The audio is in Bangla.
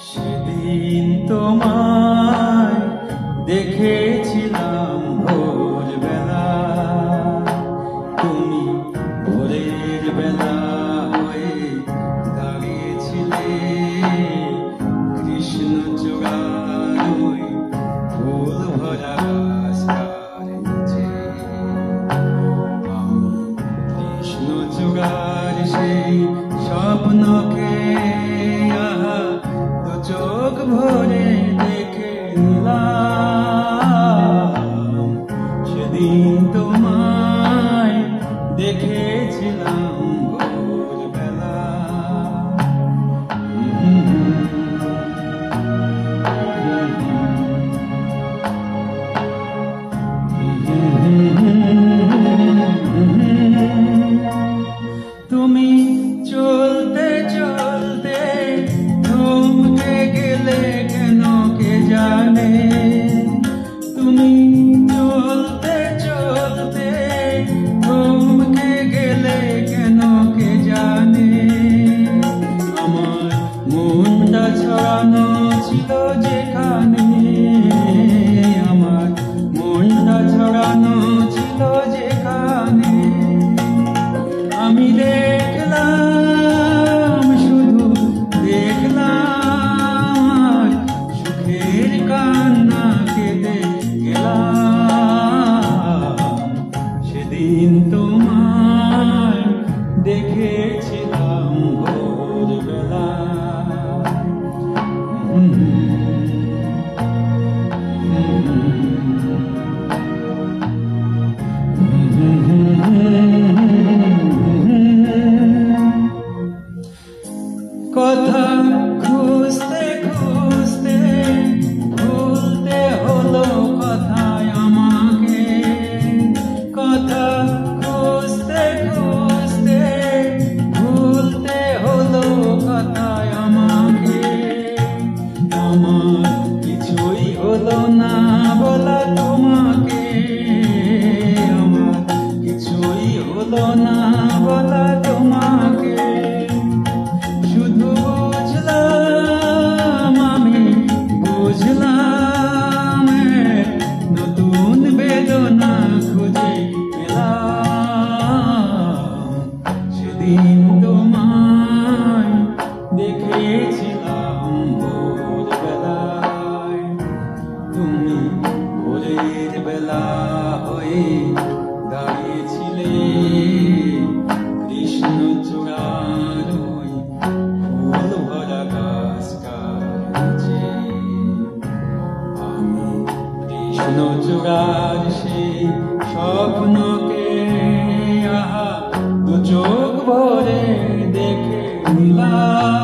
সেদিন তোমায় দেখেছিলাম ভোরবেলা, তুমি ভোরের বেলা হয়ে দাঁড়িয়েছিলে কৃষ্ণচূড়ার ওই ফুল ভরা গাছটার নিচে। আমি কৃষ্ণচূড়ার সেই স্বপ্নকে চোখ ভরে দেখে নিলাম। সেদিন তোমায় দেখেছিলাম ভোরবেলা। তুমি চলতে চলতে থমকে গেলে কেন কে জানে, তুমি চলতে চলতে থমকে গেলে কেন কে জানে। আমার মনটা ছড়ানো ছিল যেখানে, আমার মনটা ছড়ানো ছিল যেখানে, আমি দেখলাম শুধু দেখলাম সুখের কান্না কেঁদে গেলাম। সেদিন তোমায় দেখেছিলাম ভোরবেলা। কথা খুঁজতে খুঁজতে ভুলতে হলো কথায় আমাকে, কথা খুঁজতে খুঁজতে ভুলতে হলো কথায় আমাকে। আমার কিছুই হলো না বলা তোমাকে, আমার কিছুই হলো না বলা তোমাকে। শুধু বুঝলাম আমি বুঝলাম নতুন বেদনা খুঁজে পেলাম। সেদিন তোমায় দেখেছিলাম ভোরবেলায়, তুমি ভোরের বেলা হয়ে দাঁড়িয়েছিলে কৃষ্ণচূড়ার ওই ফুল ভরা গাছটার নিচে। আমি কৃষ্ণচূড়ার সেই স্বপ্নকে দু চোখ ভরে দেখে নিলাম।